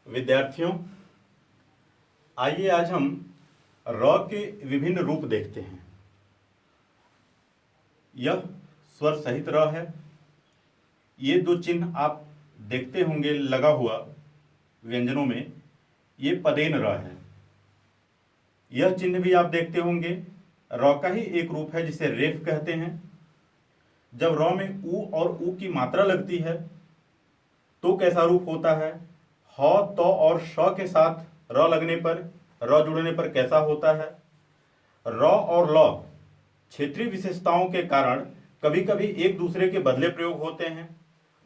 विद्यार्थियों, आइए आज हम र के विभिन्न रूप देखते हैं। यह स्वर सहित र है। ये दो चिन्ह आप देखते होंगे लगा हुआ व्यंजनों में, ये पदेन र है। यह चिन्ह भी आप देखते होंगे, र का ही एक रूप है जिसे रेफ कहते हैं। जब र में उ और उ की मात्रा लगती है तो कैसा रूप होता है? ह, त और श के साथ र लगने पर, र जुड़ने पर कैसा होता है? र और ल क्षेत्रीय विशेषताओं के कारण कभी कभी एक दूसरे के बदले प्रयोग होते हैं।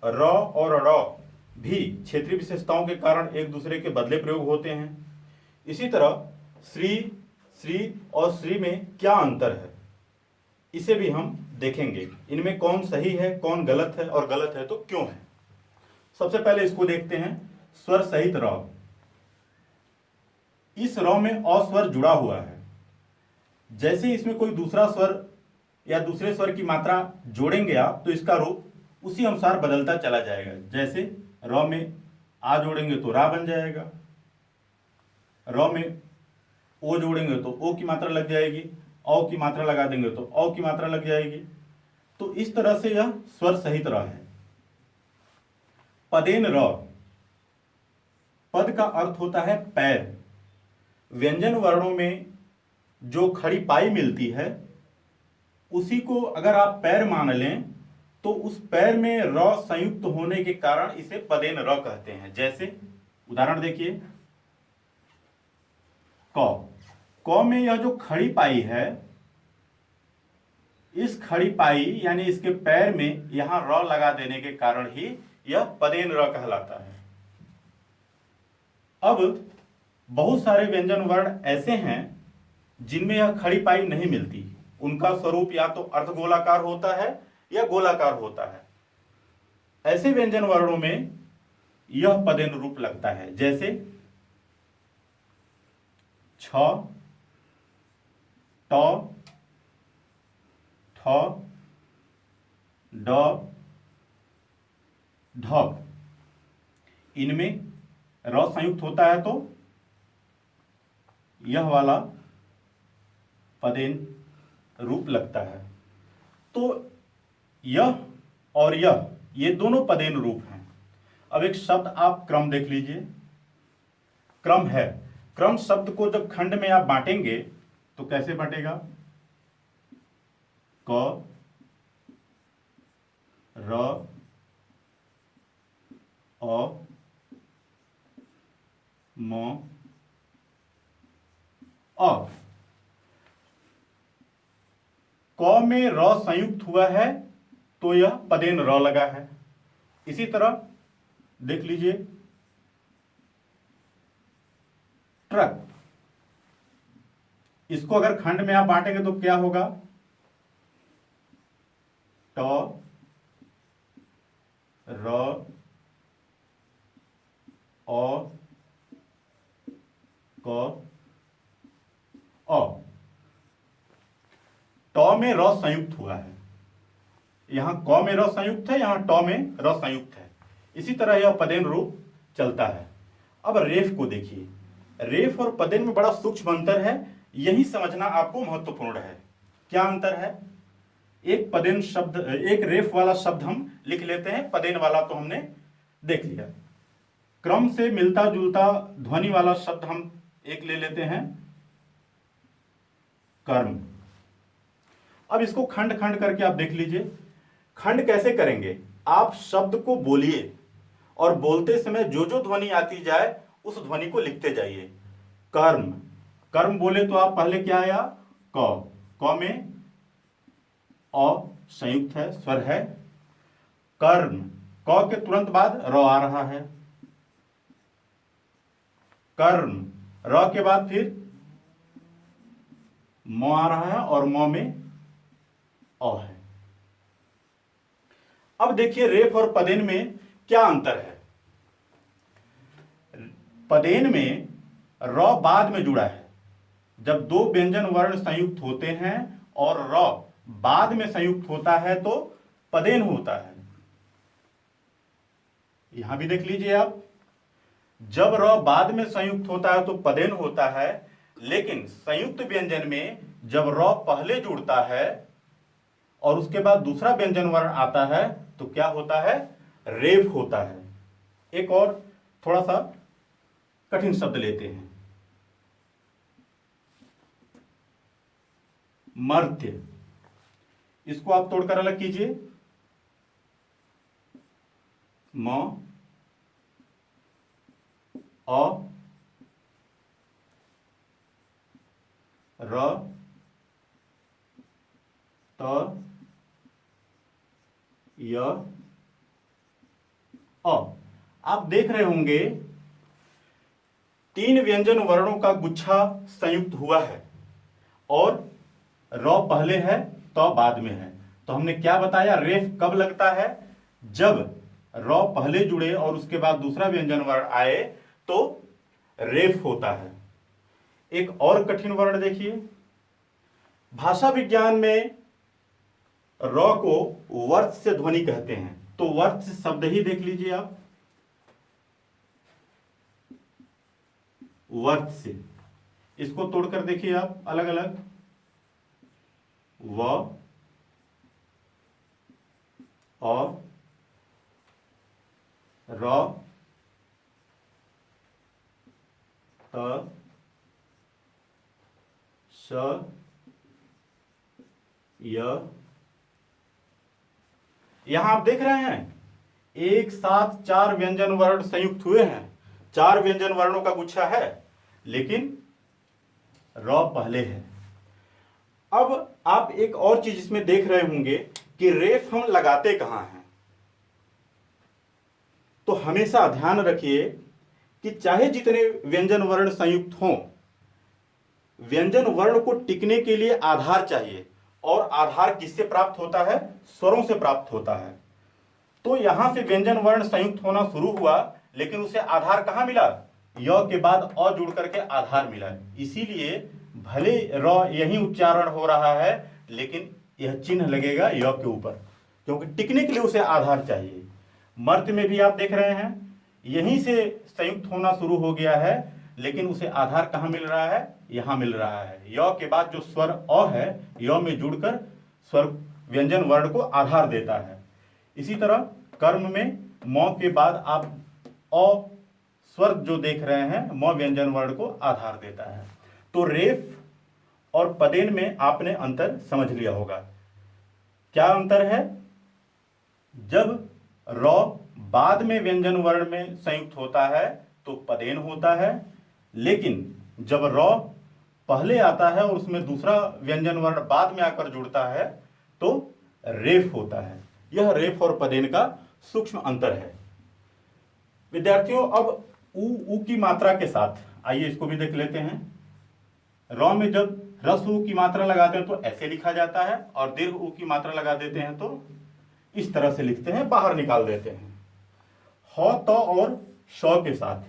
र और ड़ भी क्षेत्रीय विशेषताओं के कारण एक दूसरे के बदले प्रयोग होते हैं। इसी तरह श्री, श्री और श्री में क्या अंतर है, इसे भी हम देखेंगे। इनमें कौन सही है, कौन गलत है, और गलत है तो क्यों है। सबसे पहले इसको देखते हैं, स्वर सहित र। इस र में अ स्वर जुड़ा हुआ है। जैसे इसमें कोई दूसरा स्वर या दूसरे स्वर की मात्रा जोड़ेंगे आप तो इसका रूप उसी अनुसार बदलता चला जाएगा। जैसे र में आ जोड़ेंगे तो रा बन जाएगा, र में ओ जोड़ेंगे तो ओ की मात्रा लग जाएगी, औ की मात्रा लगा देंगे तो औ की मात्रा लग जाएगी। तो इस तरह से यह स्वर सहित र है। पदेन र, पद का अर्थ होता है पैर। व्यंजन वर्णों में जो खड़ी पाई मिलती है उसी को अगर आप पैर मान लें तो उस पैर में र संयुक्त होने के कारण इसे पदेन र कहते हैं। जैसे उदाहरण देखिए, क। क में यह जो खड़ी पाई है, इस खड़ी पाई यानी इसके पैर में यहां र लगा देने के कारण ही यह पदेन र कहलाता है। अब बहुत सारे व्यंजन वर्ण ऐसे हैं जिनमें यह खड़ी पाई नहीं मिलती। उनका स्वरूप या तो अर्धगोलाकार होता है या गोलाकार होता है। ऐसे व्यंजन वर्णों में यह पदेन रूप लगता है। जैसे छ, ट, ठ, ड, ढ। इनमें र संयुक्त होता है तो यह वाला पदेन रूप लगता है। तो यह और यह, ये दोनों पदेन रूप हैं। अब एक शब्द आप क्रम देख लीजिए। क्रम है। क्रम शब्द को जब खंड में आप बांटेंगे तो कैसे बटेगा? क, र, अ, म, अ। क में र संयुक्त हुआ है तो यह पदेन र लगा है। इसी तरह देख लीजिए, ट्रक। इसको अगर खंड में आप बांटेंगे तो क्या होगा? ट, र, अ, क, अ। ट में र संयुक्त हुआ है। यहां क में र संयुक्त है, यहां ट में र संयुक्त है। इसी तरह यह पदेन रूप चलता है। अब रेफ को देखिए। रेफ और पदेन में बड़ा सूक्ष्म अंतर है, यही समझना आपको महत्वपूर्ण है। क्या अंतर है? एक पदेन शब्द, एक रेफ वाला शब्द हम लिख लेते हैं, पदेन वाला तो हमने देख लिया। क्रम से मिलता जुलता ध्वनि वाला शब्द हम एक ले लेते हैं, कर्म। अब इसको खंड खंड करके आप देख लीजिए। खंड कैसे करेंगे? आप शब्द को बोलिए और बोलते समय जो जो ध्वनि आती जाए उस ध्वनि को लिखते जाइए। कर्म, कर्म बोले तो आप पहले क्या आया? क। क में अ संयुक्त है, स्वर है। कर्म, क के तुरंत बाद र आ रहा है। कर्म, र के बाद फिर म आ रहा है और म में अ है। अब देखिए रेफ और पदेन में क्या अंतर है। पदेन में र बाद में जुड़ा है। जब दो व्यंजन वर्ण संयुक्त होते हैं और र बाद में संयुक्त होता है तो पदेन होता है। यहां भी देख लीजिए आप, जब र बाद में संयुक्त होता है तो पदेन होता है, लेकिन संयुक्त व्यंजन में जब र पहले जुड़ता है और उसके बाद दूसरा व्यंजन वर्ण आता है तो क्या होता है? रेफ होता है। एक और थोड़ा सा कठिन शब्द लेते हैं, मर्त्य। इसको आप तोड़कर अलग कीजिए। म अ र त य अ। आप देख रहे होंगे तीन व्यंजन वर्णों का गुच्छा संयुक्त हुआ है और र पहले है तो बाद में है। तो हमने क्या बताया? रेफ कब लगता है? जब र पहले जुड़े और उसके बाद दूसरा व्यंजन वर्ण आए तो रेफ होता है। एक और कठिन वर्ण देखिए, भाषा विज्ञान में र को वर्त से ध्वनि कहते हैं। तो वर्त शब्द ही देख लीजिए आप, वर्त से। इसको तोड़कर देखिए आप अलग अलग, व और र त स य। यहां आप देख रहे हैं एक साथ चार व्यंजन वर्ण संयुक्त हुए हैं, चार व्यंजन वर्णों का गुच्छा है, लेकिन र पहले है। अब आप एक और चीज इसमें देख रहे होंगे कि रेफ हम लगाते कहां हैं। तो हमेशा ध्यान रखिए कि चाहे जितने व्यंजन वर्ण संयुक्त हों, व्यंजन वर्ण को टिकने के लिए आधार चाहिए, और आधार किससे प्राप्त होता है? स्वरों से प्राप्त होता है। तो यहां से व्यंजन वर्ण संयुक्त होना शुरू हुआ, लेकिन उसे आधार कहां मिला? य के बाद अ जुड़ करके आधार मिला। इसीलिए भले र यही उच्चारण हो रहा है, लेकिन यह चिन्ह लगेगा य के ऊपर, क्योंकि टिकने के लिए उसे आधार चाहिए। मर्त्य में भी आप देख रहे हैं यहीं से संयुक्त होना शुरू हो गया है, लेकिन उसे आधार कहां मिल रहा है? यहां मिल रहा है। य के बाद जो स्वर अ है, य में जुड़कर स्वर व्यंजन वर्ण को आधार देता है। इसी तरह कर्म में म के बाद आप अ स्वर जो देख रहे हैं, म व्यंजन वर्ण को आधार देता है। तो रेफ और पदेन में आपने अंतर समझ लिया होगा। क्या अंतर है? जब र बाद में व्यंजन वर्ण में संयुक्त होता है तो पदेन होता है, लेकिन जब र पहले आता है और उसमें दूसरा व्यंजन वर्ण बाद में आकर जुड़ता है तो रेफ होता है। यह रेफ और पदेन का सूक्ष्म अंतर है। विद्यार्थियों, अब उ की मात्रा के साथ आइए इसको भी देख लेते हैं। र में जब रस उ की मात्रा लगाते हैं तो ऐसे लिखा जाता है, और दीर्घ उ की मात्रा लगा देते हैं तो इस तरह से लिखते हैं, बाहर निकाल देते हैं। ह त और श के साथ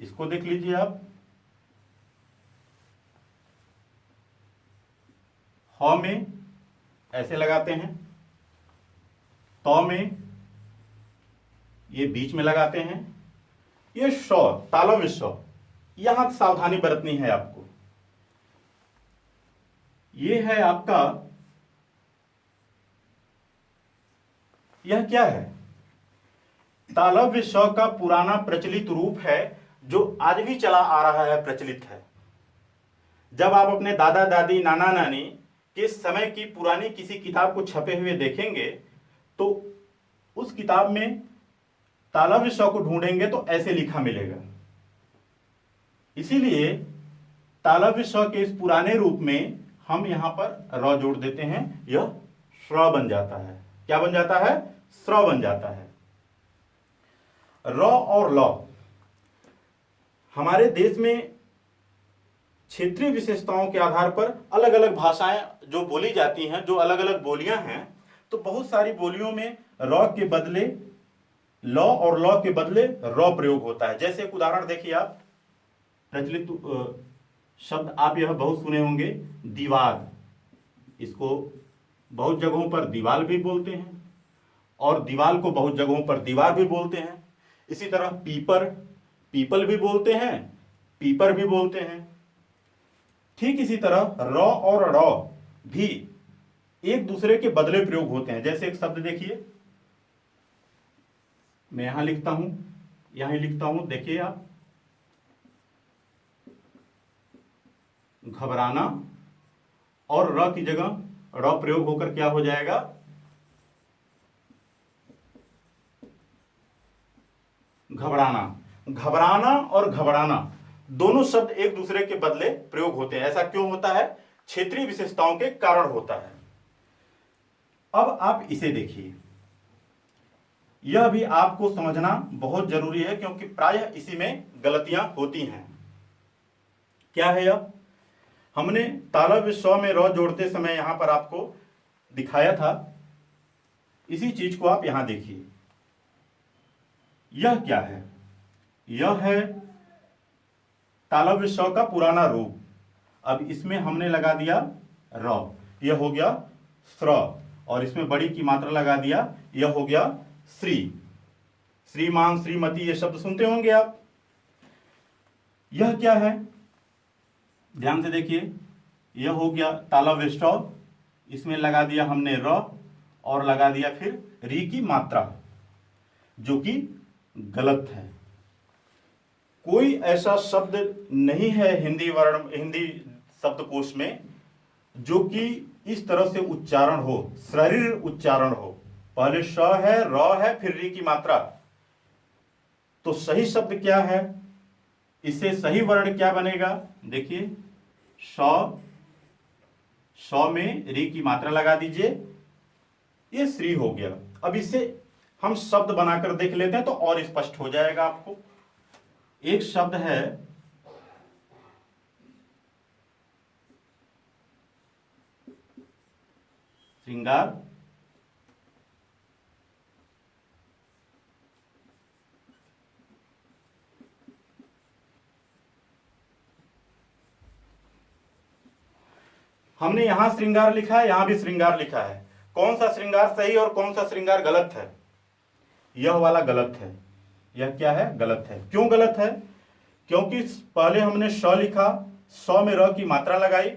इसको देख लीजिए आप। ह में ऐसे लगाते हैं, त में ये बीच में लगाते हैं, ये श तालव्य श, यहां सावधानी बरतनी है आपको। ये है आपका, यह क्या है? तालव्य श का पुराना प्रचलित रूप है, जो आज भी चला आ रहा है, प्रचलित है। जब आप अपने दादा दादी नाना नानी के समय की पुरानी किसी किताब को छपे हुए देखेंगे तो उस किताब में तालव्य श को ढूंढेंगे तो ऐसे लिखा मिलेगा। इसीलिए तालव्य श के इस पुराने रूप में हम यहां पर र जोड़ देते हैं, यह श्र बन जाता है। क्या बन जाता है? श्र बन जाता है। र और ल हमारे देश में क्षेत्रीय विशेषताओं के आधार पर अलग अलग भाषाएं जो बोली जाती हैं, जो अलग अलग बोलियां हैं, तो बहुत सारी बोलियों में र के बदले ल और ल के बदले र प्रयोग होता है। जैसे एक उदाहरण देखिए आप, प्रचलित शब्द आप यह बहुत सुने होंगे, दीवार। इसको बहुत जगहों पर दीवाल भी बोलते हैं, और दीवाल को बहुत जगहों पर दीवार भी बोलते हैं। इसी तरह पीपर, पीपल भी बोलते हैं, पीपर भी बोलते हैं। ठीक इसी तरह र और ड़ भी एक दूसरे के बदले प्रयोग होते हैं। जैसे एक शब्द देखिए, मैं यहां लिखता हूं, यहां लिखता हूं, देखिए आप, घबराना, और र की जगह ड़ प्रयोग होकर क्या हो जाएगा, घबराना। घबराना और घबराना दोनों शब्द एक दूसरे के बदले प्रयोग होते हैं। ऐसा क्यों होता है? क्षेत्रीय विशेषताओं के कारण होता है। अब आप इसे देखिए, यह भी आपको समझना बहुत जरूरी है, क्योंकि प्रायः इसी में गलतियां होती हैं। क्या है यह? हमने तालव्य स्व में र जोड़ते समय यहां पर आपको दिखाया था। इसी चीज को आप यहां देखिए, यह क्या है? यह है तालव्य स्व का पुराना रूप। अब इसमें हमने लगा दिया र, यह हो गया स्र, और इसमें बड़ी की मात्रा लगा दिया, यह हो गया श्री। श्रीमान, श्रीमती, ये शब्द सुनते होंगे आप। यह क्या है? ध्यान से देखिए, यह हो गया तालव्य स्व, इसमें लगा दिया हमने र, और लगा दिया फिर री की मात्रा, जो कि गलत है। कोई ऐसा शब्द नहीं है हिंदी शब्दकोश में जो कि इस तरह से उच्चारण हो, शरीर उच्चारण हो। पहले श है, र है, फिर री की मात्रा। तो सही शब्द क्या है? इससे सही वर्ण क्या बनेगा? देखिए, श में री की मात्रा लगा दीजिए, ये श्री हो गया। अब इसे हम शब्द बनाकर देख लेते हैं तो और स्पष्ट हो जाएगा आपको। एक शब्द है श्रृंगार, हमने यहां श्रृंगार लिखा है, यहां भी श्रृंगार लिखा है। कौन सा श्रृंगार सही और कौन सा श्रृंगार गलत है? यह वाला गलत है। यह क्या है? गलत है। क्यों गलत है? क्योंकि पहले हमने श लिखा, स में र की मात्रा लगाई,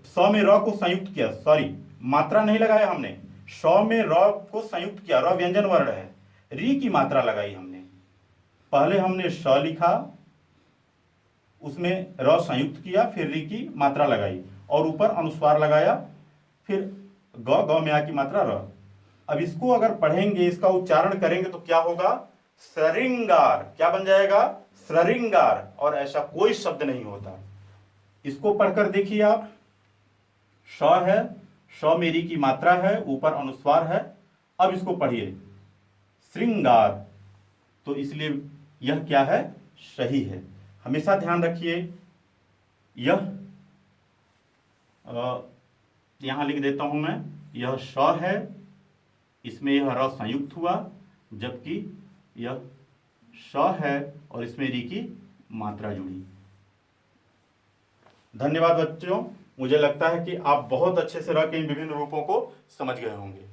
स में र को संयुक्त किया, सॉरी मात्रा नहीं लगाया हमने, श में र को संयुक्त किया, र व्यंजन वर्ण है, री की मात्रा लगाई हमने। पहले हमने श लिखा, उसमें र संयुक्त किया, फिर री की मात्रा लगाई, और ऊपर अनुस्वार लगाया, फिर ग में आ की मात्रा र। अब इसको अगर पढ़ेंगे, इसका उच्चारण करेंगे तो क्या होगा? श्रृंगार। क्या बन जाएगा? श्रृंगार। और ऐसा कोई शब्द नहीं होता। इसको पढ़कर देखिए आप, श है, श मेरी की मात्रा है, ऊपर अनुस्वार है। अब इसको पढ़िए, श्रृंगार। तो इसलिए यह क्या है? सही है। हमेशा ध्यान रखिए, यह यहां लिख देता हूं मैं, यह श है, इसमें यह र संयुक्त हुआ, जबकि यह श है और इसमें री की मात्रा जुड़ी। धन्यवाद बच्चों, मुझे लगता है कि आप बहुत अच्छे से र के इन विभिन्न रूपों को समझ गए होंगे।